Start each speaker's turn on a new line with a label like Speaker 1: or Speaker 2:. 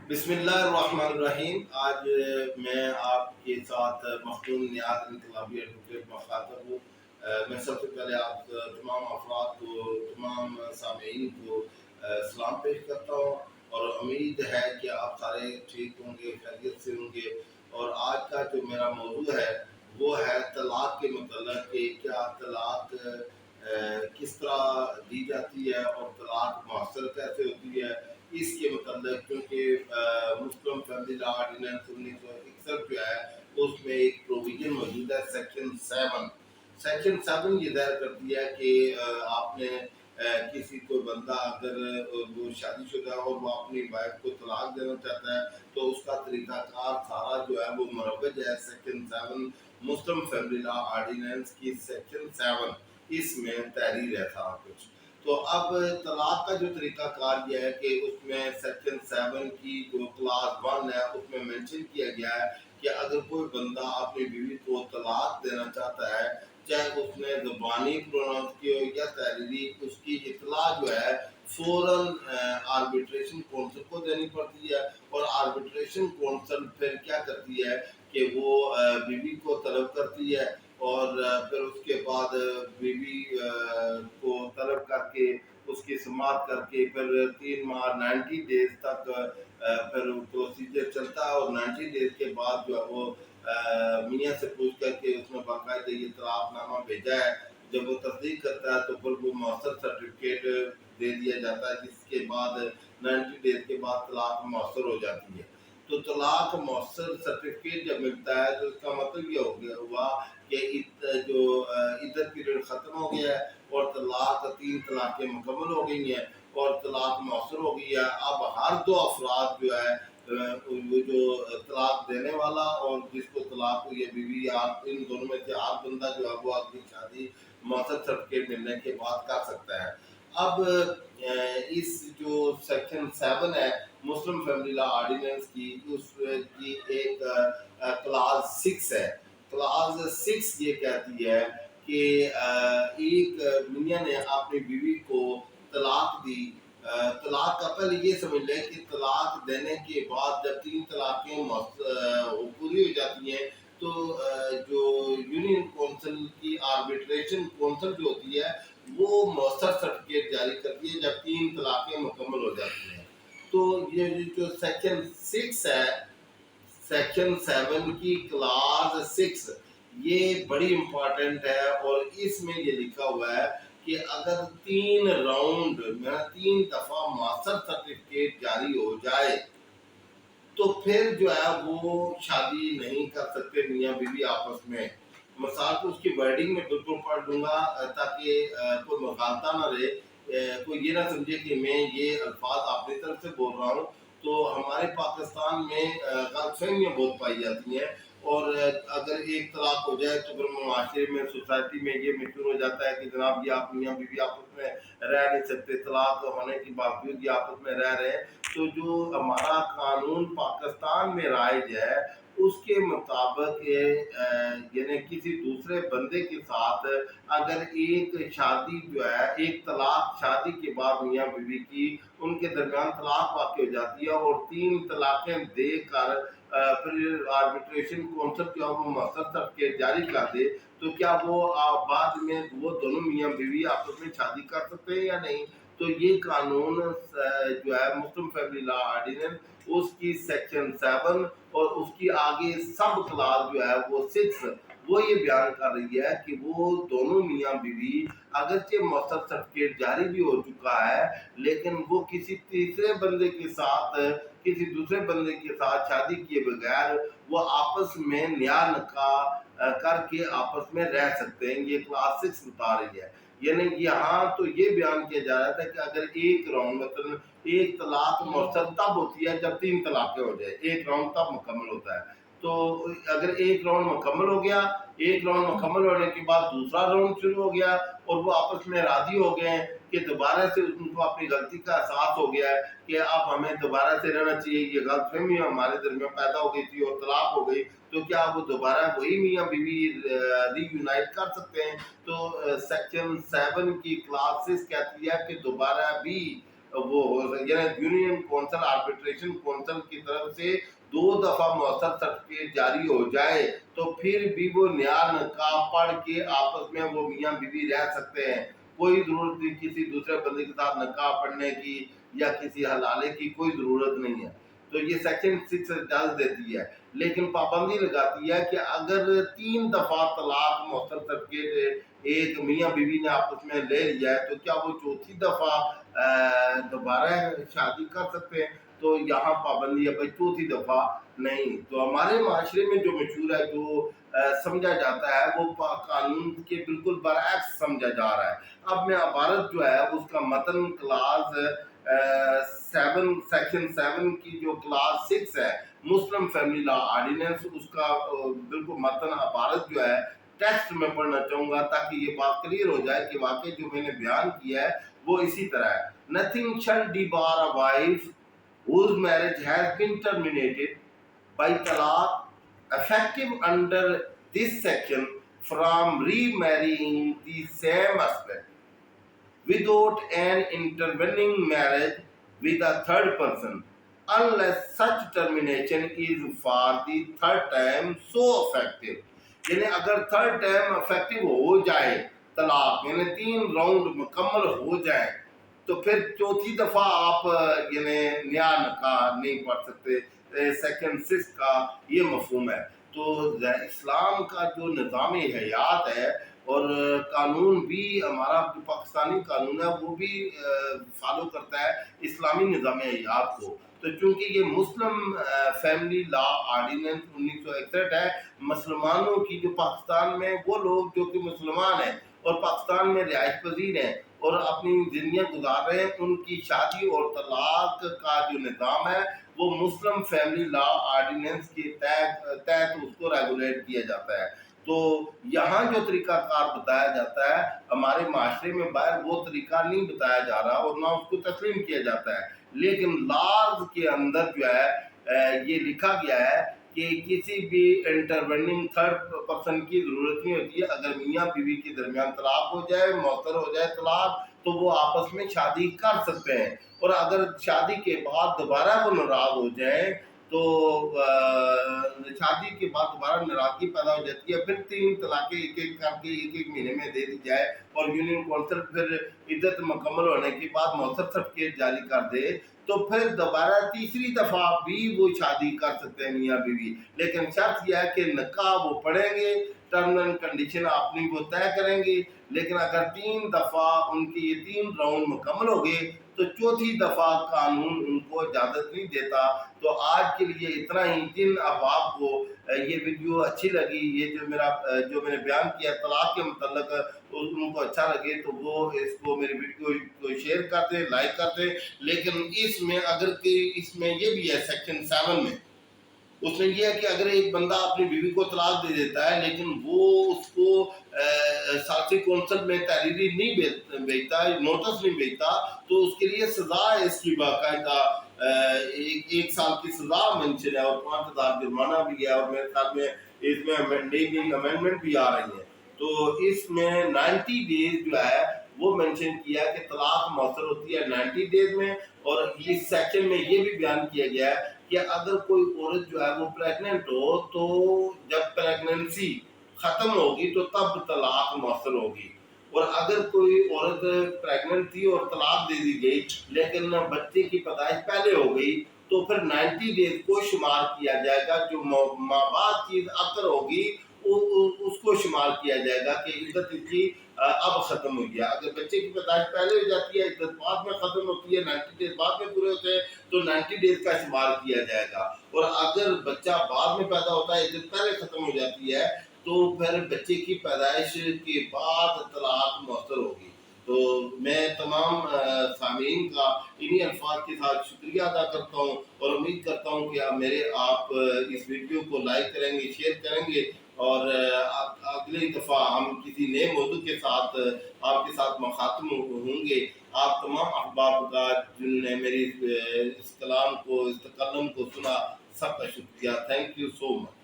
Speaker 1: بسم اللہ الرحمن الرحیم۔ آج میں آپ کے ساتھ مخدوم نیاز انقلابی ایڈوکیٹ مخاطب ہوں۔ میں سب سے پہلے آپ تمام افراد کو، تمام سامعین کو سلام پیش کرتا ہوں اور امید ہے کہ آپ سارے ٹھیک ہوں گے، خیریت سے ہوں گے۔ اور آج کا جو میرا موضوع ہے وہ ہے طلاق کے متعلق کہ کیا طلاق کس طرح دی جاتی ہے اور طلاق مؤثر کیسے ہوتی ہے، اس کے متعلق، کیونکہ مسلم فیملی لا آرڈیننس 1961 جو ہے اس میں ایک پروویژن موجود ہے، سیکشن 7 یہ ظاہر کرتی ہے کہ آپ نے کسی کوئی بندہ اگر وہ شادی شدہ ہے اور وہ اپنی وائف کو طلاق دینا چاہتا ہے تو اس کا طریقہ کار سارا جو ہے وہ مروج ہے سیکشن 7 مسلم فیملی لا آرڈیننس کی سیکشن 7، اس میں تحریر ہے سارا کچھ۔ تو اب طلاق کا جو طریقہ کار یہ ہے کہ اس میں سیکشن 7 کی جو کلاس 1 ہے اس میں مینشن کیا گیا ہے کہ اگر کوئی بندہ اپنی بیوی کو طلاق دینا چاہتا ہے، چاہے اس نے زبانی پروناؤنس کی ہو یا تحریری، اس کی اطلاع جو ہے فوراً آربیٹریشن کونسل کو دینی پڑتی ہے، اور آربیٹریشن کونسل پھر کیا کرتی ہے کہ وہ بیوی کو طلب کرتی ہے، اور پھر اس کے بعد بیوی کو طلب کر کے اس کی سماعت کر کے پھر 3 ماہ 90 ڈیز تک پھر پروسیجر چلتا ہے، اور 90 ڈیز کے بعد جو ہے وہ میاں سے پوچھ کر کے اس میں باقاعدہ یہ طلاق نامہ بھیجا ہے، جب وہ تصدیق کرتا ہے تو پھر وہ مؤثر سرٹیفکیٹ دے دیا جاتا ہے، جس کے بعد 90 ڈیز کے بعد طلاق مؤثر ہو جاتی ہے۔ تو طلاق مؤثر سرٹیفکیٹ جب ملتا ہے تو اس کا مطلب یہ ہوا کہ جو عدت پیریڈ ختم ہو گیا ہے اور 3 طلاقیں مکمل ہو گئی ہیں اور طلاق مؤثر ہو گئی ہے۔ اب ہر دو افراد جو ہے وہ جو طلاق دینے والا اور جس کو طلاق ہوئی ہے بیوی، ان دونوں میں سے ہر بندہ جو ہے وہ اپنی شادی مؤثر سرٹیفکیٹ ملنے کے بعد کر سکتا ہے۔ اب اس جو سیکشن 7 ہے مسلم فیملی لا آرڈیننس کی، اس کی ایک کلاس 6 ہے۔ کلاس 6 یہ کہتی ہے کہ ایک میاں نے اپنی بیوی کو طلاق دی۔ طلاق کا پہلے یہ سمجھ لیں کہ طلاق دینے کے بعد جب 3 طلاقیں پوری ہو جاتی ہیں تو جو یونین کونسل کی آربیٹریشن کونسل جو ہوتی ہے وہ مؤثر سرٹیفکیٹ جاری کرتی ہے جب 3 طلاقیں مکمل ہو جاتی ہیں۔ تو یہ جو سیکشن 6 ہے، سیکشن 7 کی کلاس 6 یہ بڑی امپورٹنٹ ہے، اور اس میں یہ لکھا ہوا ہے کہ اگر 3 راؤنڈ میں 3 دفعہ مؤثر سرٹیفکیٹ جاری ہو جائے تو پھر جو ہے وہ شادی نہیں کر سکتے میاں بیوی آپس میں۔ مثال کو اس کی ورڈنگ میں بالکل پڑھ دوں گا تاکہ کوئی مغالطہ نہ رہے، کوئی یہ نہ سمجھے کہ میں یہ الفاظ اپنی طرف سے بول رہا ہوں۔ تو ہمارے پاکستان میں غلط فہمیاں بہت پائی جاتی ہیں، اور اگر ایک طلاق ہو جائے تو پھر معاشرے میں، سوسائٹی میں یہ مشہور ہو جاتا ہے کہ جناب یہ آپ میاں بیوی آپس میں رہ نہیں سکتے، طلاق ہونے کے باوجود یہ آپس میں رہ رہے ہیں۔ تو جو ہمارا قانون پاکستان میں رائج ہے اس کے مطابق یعنی کسی دوسرے بندے کے ساتھ اگر ایک شادی جو ہے، ایک طلاق شادی کے بعد میاں بیوی کی ان کے درمیان طلاق واقع ہو جاتی ہے اور 3 طلاقیں دے کر پھر آربیٹریشن کونسل جو ہے وہ مؤثر سرٹیفکیٹ جاری کر دے، تو کیا وہ بعد میں وہ دونوں میاں بیوی آپس میں شادی کر سکتے ہیں یا نہیں؟ تو یہ قانون جو ہے مسلم فیملی لا آرڈیننس اس کی سیکشن 7 اور اس کی آگے سب کلاس جو ہے وہ 6 وہ یہ بیان کر رہی ہے کہ وہ دونوں میاں بیوی اگرچہ مؤثر سرٹیفکیٹ جاری بھی ہو چکا ہے لیکن وہ کسی تیسرے بندے کے ساتھ، کسی دوسرے بندے کے ساتھ شادی کیے بغیر وہ آپس میں نیا نکاح کر کے آپس میں رہ سکتے ہیں۔ یہ کلاس 6 بتا رہی ہے۔ یعنی یہاں تو یہ بیان کیا جا رہا تھا کہ اگر ایک راؤنڈ مثلا ایک طلاق مؤثر تب ہوتی ہے جب 3 طلاقیں ہو جائے، ایک راؤنڈ تب مکمل ہوتا ہے۔ تو اگر ایک راؤنڈ مکمل ہو گیا، ایک راؤنڈ مکمل ہونے کے بعد دوسرا راؤنڈ شروع ہو گیا اور وہ آپس میں راضی ہو گئے ہیں کہ دوبارہ سے ان کو اپنی غلطی کا احساس ہو گیا ہے کہ اب ہمیں دوبارہ سے رہنا چاہیے، یہ غلط فہمی ہمارے درمیان پیدا ہو گئی تھی اور طلاق ہو گئی، تو کیا وہ دوبارہ وہی میاں بیوی ری یونائٹ کر سکتے ہیں؟ تو سیکشن 7 کی کلاس 6 کہتی ہے کہ دوبارہ بھی وہ ہو سکے، یعنی یونین کونسل آربیٹریشن کونسل کی طرف سے 2 دفعہ مؤثر سرٹیفکیٹ جاری ہو جائے تو پھر بھی وہ نیا نکاح پڑھ کے آپس میں وہ میاں بیوی رہ سکتے ہیں. کوئی ضرورت نہیں کسی دوسرے بندے کے ساتھ نکاح پڑھنے کی یا کسی حلالے کی کوئی ضرورت نہیں ہے. تو یہ سیکشن 6 اجازت دیتی ہے، لیکن پابندی لگاتی ہے کہ اگر 3 دفعہ طلاق مؤثر سرٹیفکیٹ ایک میاں بیوی نے آپس میں لے لیا ہے تو کیا وہ چوتھی دفعہ دوبارہ شادی کر سکتے ہیں؟ تو یہاں پابندی ہے بھائی چوتھی دفعہ نہیں. تو ہمارے معاشرے میں جو مشہور ہے، جو سمجھا جاتا ہے، وہ قانون کے بالکل برعکس سمجھا جا رہا ہے. اب میں عبارت جو ہے اس کا متن کلاس 7 سیکشن 7 کی جو کلاس 6 ہے مسلم فیملی لا آرڈیننس، اس کا بالکل متن عبارت جو ہے ٹیکسٹ میں پڑھنا چاہوں گا تاکہ یہ بات کلیئر ہو جائے کہ واقعی جو میں نے بیان کیا ہے وہ اسی طرح ہے. Nothing shall debar a wife whose marriage has been terminated by talaq effective under this section from remarrying the same husband without an intervening marriage with a third person unless such termination is for the third time so effective. یعنی اگر third time effective ہو جائے طلاق، یعنی 3 round مکمل ہو جائیں تو پھر چوتھی دفعہ آپ یعنی نیا نکاح نہیں پڑھ سکتے. سیکشن 6 کا یہ مفہوم ہے. تو اسلام کا جو نظام حیات ہے اور قانون بھی ہمارا جو پاکستانی قانون ہے وہ بھی فالو کرتا ہے اسلامی نظام حیات کو. تو چونکہ یہ مسلم فیملی لا آرڈیننس 1961 ہے، مسلمانوں کی جو پاکستان میں وہ لوگ جو کہ مسلمان ہیں اور پاکستان میں رہائش پذیر ہیں اور اپنی زندگیاں گزار رہے ہیں، ان کی شادی اور طلاق کا جو نظام ہے وہ مسلم فیملی لا آرڈیننس کے تحت اس کو ریگولیٹ کیا جاتا ہے. تو یہاں جو طریقہ کار بتایا جاتا ہے ہمارے معاشرے میں باہر وہ طریقہ نہیں بتایا جا رہا اور نہ اس کو تسلیم کیا جاتا ہے. لیکن لاز کے اندر جو ہے یہ لکھا گیا ہے کہ کسی بھی انٹروننگ تھرڈ پرسن کی ضرورت نہیں ہوتی ہے. اگر میاں بیوی کے درمیان طلاق ہو جائے، مؤثر ہو جائے طلاق، تو وہ آپس میں شادی کر سکتے ہیں. اور اگر شادی کے بعد دوبارہ وہ ناراض ہو جائیں تو شادی کے بعد دوبارہ ناراضگی پیدا ہو جاتی ہے، پھر 3 طلاقیں ایک ایک کر کے 1 مہینے میں دے دی جائے اور یونین کونسل پھر عدت مکمل ہونے کے بعد مؤثر سرٹیفکیٹ جاری کر دے تو پھر دوبارہ تیسری دفعہ بھی وہ شادی کر سکتے ہیں میاں بیوی. لیکن شرط یہ ہے کہ نکاح وہ پڑھیں گے، ٹرم اینڈ کنڈیشن اپنی وہ طے کریں گے. لیکن اگر 3 دفعہ ان کی یہ 3 راؤنڈ مکمل ہو گئے تو چوتھی دفعہ قانون ان کو اجازت نہیں دیتا. تو آج کے لیے اتنا ہی. جن احباب کو یہ ویڈیو اچھی لگی، یہ جو میں نے بیان کیا طلاق کے متعلق ان کو اچھا لگے تو وہ اس کو میری ویڈیو کو شیئر کر دیں، لائک کر دیں. لیکن اس میں اگر کہ اس میں یہ بھی ہے سیکشن 7 میں اس میں یہ ہے کہ اگر ایک بندہ اپنی بیوی کو طلاق دے دیتا ہے لیکن وہ اس کو ساتھی کونسل میں تحریری نہیں بھیجتا، نوٹس نہیں بھیجتا، تو اس کے لیے سزا ہے. اس کی باقاعدہ 1 سال کی سزا منشن ہے اور 5000 جرمانہ بھی ہے اور میرے خیال میں اس میں امینڈمنٹ بھی آ رہی ہے. تو اس میں 90 ڈیز جو ہے وہ مینشن کیا کہ طلاق مؤثر ہوتی ہے 90 ڈیز میں. اور اس سیکشن میں یہ بھی بیان کیا گیا ہے کہ اگر کوئی عورت جو ہے وہ پریگننٹ ہو تو جب پریگننسی ختم ہوگی تو تب طلاق مؤثر ہوگی. اور اگر کوئی عورت پریگننٹ تھی اور طلاق دے دی گئی لیکن بچے کی پیدائش پہلے ہو گئی تو پھر 90 ڈیز کو شمار کیا جائے گا. جو مابعد چیز اثر ہوگی اس کو شمار کیا جائے گا کہ عدت اس کی اب ختم ہو گیا. اگر بچے کی پیدائش پہلے ہو جاتی ہے، عدت بعد میں ختم ہوتی ہے، 90 ڈیز بعد میں پورے ہوتے ہیں تو 90 ڈیز کا شمار کیا جائے گا. اور اگر بچہ بعد میں پیدا ہوتا ہے، عدت پہلے ختم ہو جاتی ہے تو پھر بچے کی پیدائش کے بعد طلاق مؤثر ہوگی. تو میں تمام سامعین کا انہی الفاظ کے ساتھ شکریہ ادا کرتا ہوں اور امید کرتا ہوں کہ آپ اس ویڈیو کو لائک کریں گے، شیئر کریں گے اور اگلی دفعہ ہم کسی نئے موضوع کے ساتھ آپ کے ساتھ مخاطب ہوں گے. آپ تمام احباب کا جن نے میری اس کلام کو، اس تکلم کو سنا، سب کا شکریہ. Thank you so much.